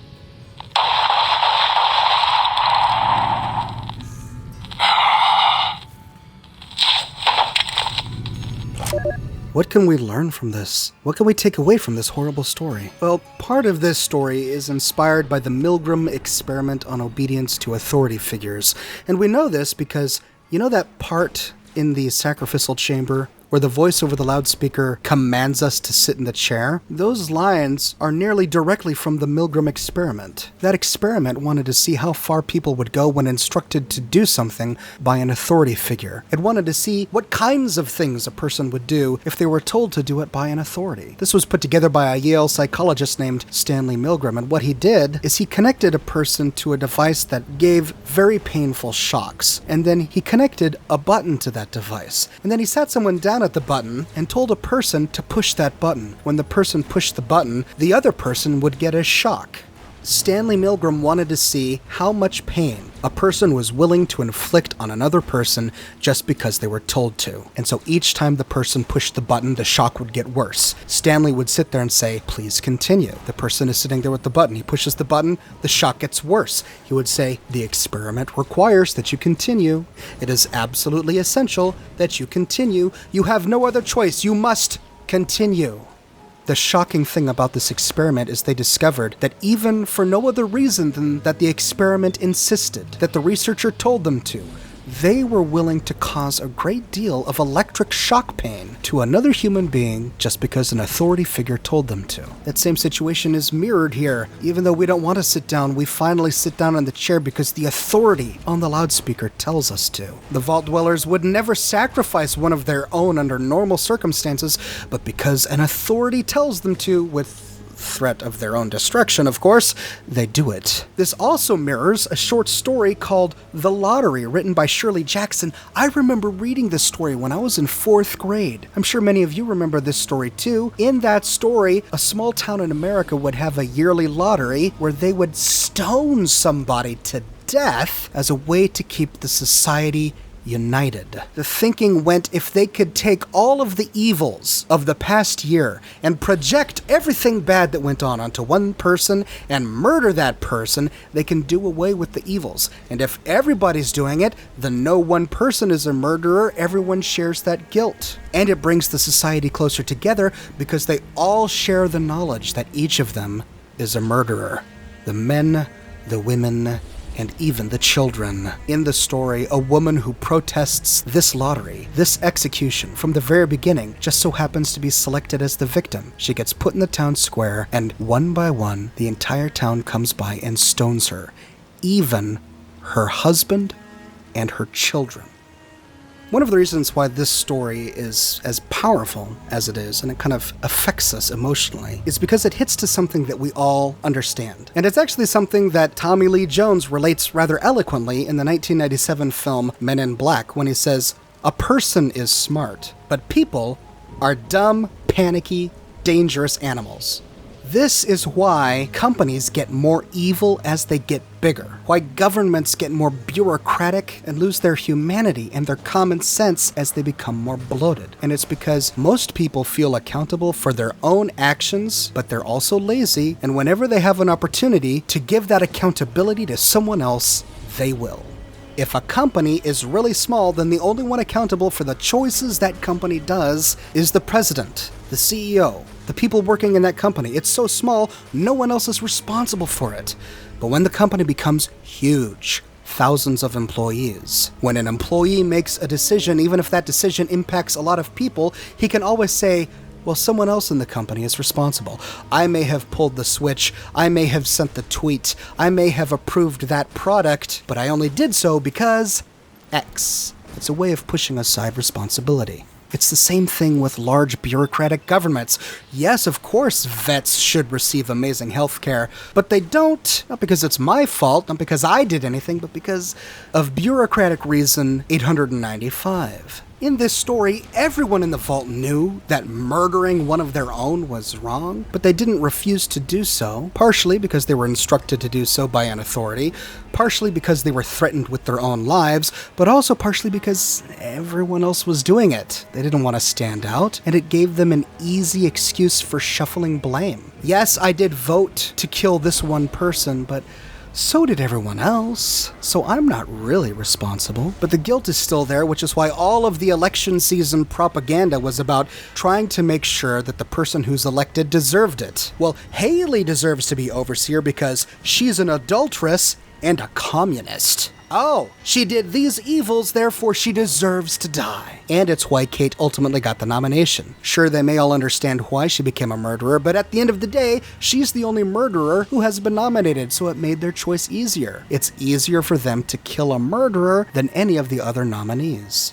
What can we learn from this? What can we take away from this horrible story? Well, part of this story is inspired by the Milgram Experiment on obedience to authority figures. And we know this because, you know that part in the Sacrificial Chamber where the voice over the loudspeaker commands us to sit in the chair? Those lines are nearly directly from the Milgram Experiment. That experiment wanted to see how far people would go when instructed to do something by an authority figure. It wanted to see what kinds of things a person would do if they were told to do it by an authority. This was put together by a Yale psychologist named Stanley Milgram, and what he did is he connected a person to a device that gave very painful shocks, and then he connected a button to that device, and then he sat someone down at the button and told a person to push that button. When the person pushed the button, the other person would get a shock. Stanley Milgram wanted to see how much pain a person was willing to inflict on another person just because they were told to. And so each time the person pushed the button, the shock would get worse. Stanley would sit there and say, "Please continue." The person is sitting there with the button. He pushes the button, the shock gets worse. He would say, "The experiment requires that you continue. It is absolutely essential that you continue. You have no other choice. You must continue." The shocking thing about this experiment is they discovered that even for no other reason than that the experiment insisted, that the researcher told them to, they were willing to cause a great deal of electric shock pain to another human being just because an authority figure told them to. That same situation is mirrored here. Even though we don't want to sit down, we finally sit down in the chair because the authority on the loudspeaker tells us to. The Vault Dwellers would never sacrifice one of their own under normal circumstances, but because an authority tells them to, with threat of their own destruction, of course, they do it. This also mirrors a short story called The Lottery, written by Shirley Jackson. I remember reading this story when I was in 4th grade. I'm sure many of you remember this story too. In that story, a small town in America would have a yearly lottery where they would stone somebody to death as a way to keep the society united. The thinking went, if they could take all of the evils of the past year and project everything bad that went on onto one person and murder that person, they can do away with the evils. And if everybody's doing it, then no one person is a murderer, everyone shares that guilt. And it brings the society closer together because they all share the knowledge that each of them is a murderer. The men, the women, and even the children. In the story, a woman who protests this lottery, this execution, from the very beginning, just so happens to be selected as the victim. She gets put in the town square, and one by one, the entire town comes by and stones her, even her husband and her children. One of the reasons why this story is as powerful as it is, and it kind of affects us emotionally, is because it hits to something that we all understand. And it's actually something that Tommy Lee Jones relates rather eloquently in the 1997 film Men in Black, when he says, "A person is smart, but people are dumb, panicky, dangerous animals." This is why companies get more evil as they get bigger, why governments get more bureaucratic and lose their humanity and their common sense as they become more bloated. And it's because most people feel accountable for their own actions, but they're also lazy, and whenever they have an opportunity to give that accountability to someone else, they will. If a company is really small, then the only one accountable for the choices that company does is the president, the CEO, the people working in that company. It's so small, no one else is responsible for it. But when the company becomes huge, thousands of employees, when an employee makes a decision, even if that decision impacts a lot of people, he can always say, well, someone else in the company is responsible. I may have pulled the switch, I may have sent the tweet, I may have approved that product, but I only did so because X. It's a way of pushing aside responsibility. It's the same thing with large bureaucratic governments. Yes, of course, vets should receive amazing health care, but they don't, not because it's my fault, not because I did anything, but because of bureaucratic reason 895. In this story, everyone in the vault knew that murdering one of their own was wrong, but they didn't refuse to do so, partially because they were instructed to do so by an authority, partially because they were threatened with their own lives, but also partially because everyone else was doing it. They didn't want to stand out, and it gave them an easy excuse for shuffling blame. Yes, I did vote to kill this one person, but so did everyone else, so I'm not really responsible. But the guilt is still there, which is why all of the election season propaganda was about trying to make sure that the person who's elected deserved it. Well, Haley deserves to be overseer because she's an adulteress and a communist. Oh, she did these evils, therefore she deserves to die. And it's why Kate ultimately got the nomination. Sure, they may all understand why she became a murderer, but at the end of the day, she's the only murderer who has been nominated, so it made their choice easier. It's easier for them to kill a murderer than any of the other nominees.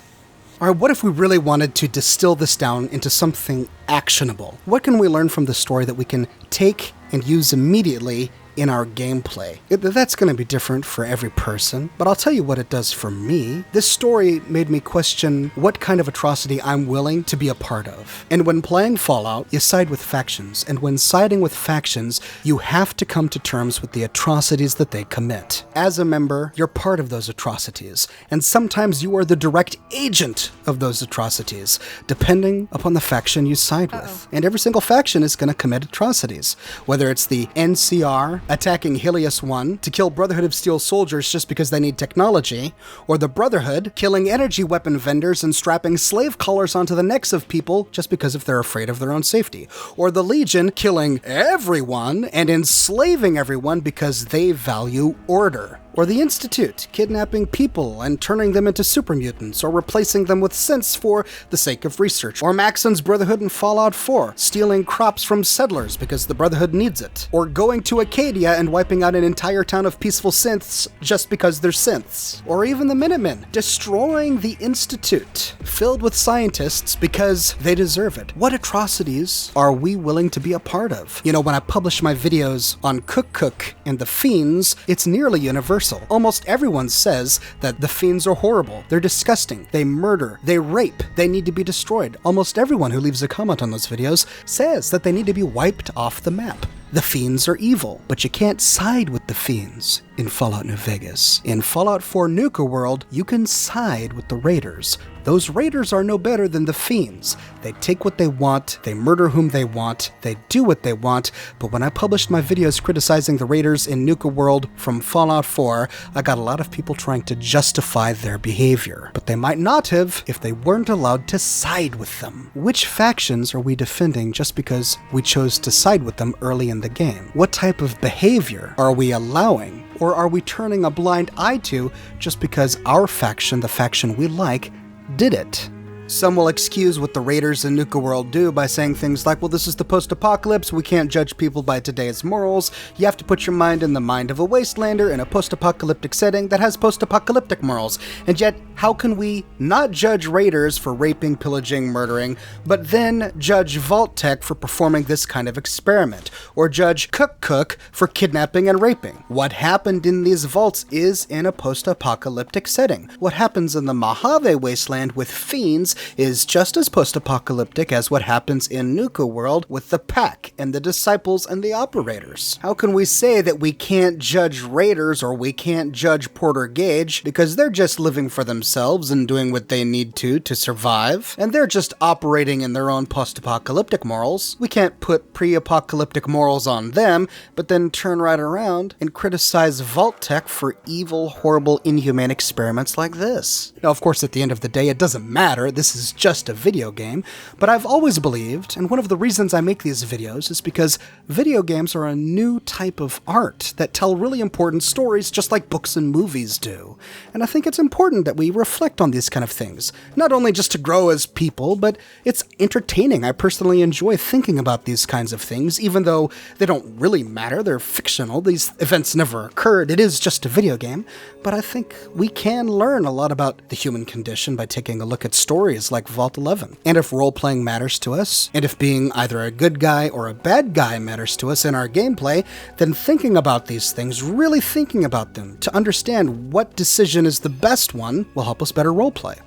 Alright, what if we really wanted to distill this down into something actionable? What can we learn from the story that we can take and use immediately in our gameplay? That's going to be different for every person, but I'll tell you what it does for me. This story made me question what kind of atrocity I'm willing to be a part of. And when playing Fallout, you side with factions, and when siding with factions, you have to come to terms with the atrocities that they commit. As a member, you're part of those atrocities, and sometimes you are the direct agent of those atrocities, depending upon the faction you side with. And every single faction is going to commit atrocities, whether it's the NCR, attacking Helios 1 to kill Brotherhood of Steel soldiers just because they need technology, or the Brotherhood killing energy weapon vendors and strapping slave collars onto the necks of people just because if they're afraid of their own safety, or the Legion killing everyone and enslaving everyone because they value order. Or the Institute, kidnapping people and turning them into super mutants, or replacing them with synths for the sake of research. Or Maxon's Brotherhood in Fallout 4, stealing crops from settlers because the Brotherhood needs it. Or going to Acadia and wiping out an entire town of peaceful synths just because they're synths. Or even the Minutemen, destroying the Institute, filled with scientists because they deserve it. What atrocities are we willing to be a part of? You know, when I publish my videos on Cook and the Fiends, it's nearly universal. Almost everyone says that the Fiends are horrible, they're disgusting, they murder, they rape, they need to be destroyed. Almost everyone who leaves a comment on those videos says that they need to be wiped off the map. The Fiends are evil, but you can't side with the Fiends in Fallout New Vegas. In Fallout 4 Nuka World, you can side with the Raiders. Those Raiders are no better than the Fiends. They take what they want, they murder whom they want, they do what they want, but when I published my videos criticizing the Raiders in Nuka World from Fallout 4, I got a lot of people trying to justify their behavior. But they might not have if they weren't allowed to side with them. Which factions are we defending just because we chose to side with them early in the game? What type of behavior are we allowing? Or are we turning a blind eye to just because our faction, the faction we like, did it? Some will excuse what the Raiders in Nuka World do by saying things like, well, this is the post-apocalypse, we can't judge people by today's morals, you have to put your mind in the mind of a wastelander in a post-apocalyptic setting that has post-apocalyptic morals. And yet, how can we not judge Raiders for raping, pillaging, murdering, but then judge Vault-Tec for performing this kind of experiment? Or judge Cook for kidnapping and raping? What happened in these vaults is in a post-apocalyptic setting. What happens in the Mojave Wasteland with Fiends is just as post-apocalyptic as what happens in Nuka World with the Pack and the Disciples and the Operators. How can we say that we can't judge Raiders or we can't judge Porter Gage because they're just living for themselves and doing what they need to survive, and they're just operating in their own post-apocalyptic morals? We can't put pre-apocalyptic morals on them, but then turn right around and criticize Vault-Tec for evil, horrible, inhumane experiments like this. Now, of course, at the end of the day, it doesn't matter. This is just a video game, but I've always believed, and one of the reasons I make these videos is because video games are a new type of art that tell really important stories just like books and movies do. And I think it's important that we reflect on these kind of things, not only just to grow as people, but it's entertaining. I personally enjoy thinking about these kinds of things, even though they don't really matter, they're fictional, these events never occurred, it is just a video game. But I think we can learn a lot about the human condition by taking a look at stories like Vault 11. And if role-playing matters to us, and if being either a good guy or a bad guy matters to us in our gameplay, then thinking about these things, really thinking about them, to understand what decision is the best one, will help us better roleplay.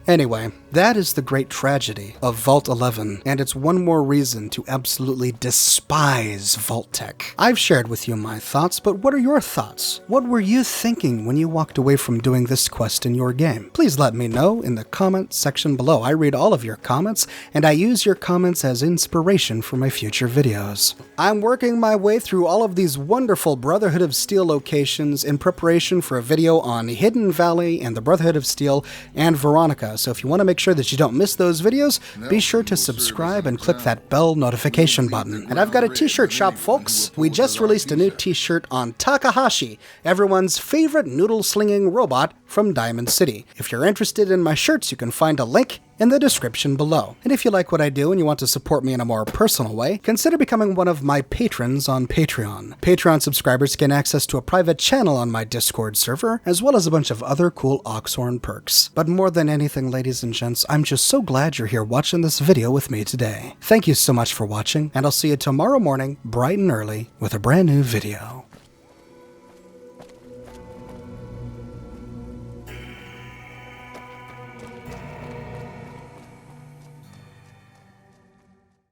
Anyway, that is the great tragedy of Vault 11, and it's one more reason to absolutely despise Vault-Tec. I've shared with you my thoughts, but what are your thoughts? What were you thinking when you walked away from doing this quest in your game? Please let me know in the comment section below. I read all of your comments, and I use your comments as inspiration for my future videos. I'm working my way through all of these wonderful Brotherhood of Steel locations in preparation for a video on Hidden Valley and the Brotherhood of Steel and Veronica. So if you want to make sure that you don't miss those videos, be sure to subscribe and click that bell notification button. And I've got a t-shirt shop, folks. We just released a new t-shirt on Takahashi, everyone's favorite noodle-slinging robot from Diamond City. If you're interested in my shirts, you can find a link in the description below. And if you like what I do and you want to support me in a more personal way, consider becoming one of my patrons on Patreon. Patreon subscribers gain access to a private channel on my Discord server, as well as a bunch of other cool Oxhorn perks. But more than anything, ladies and gents, I'm just so glad you're here watching this video with me today. Thank you so much for watching, and I'll see you tomorrow morning, bright and early, with a brand new video.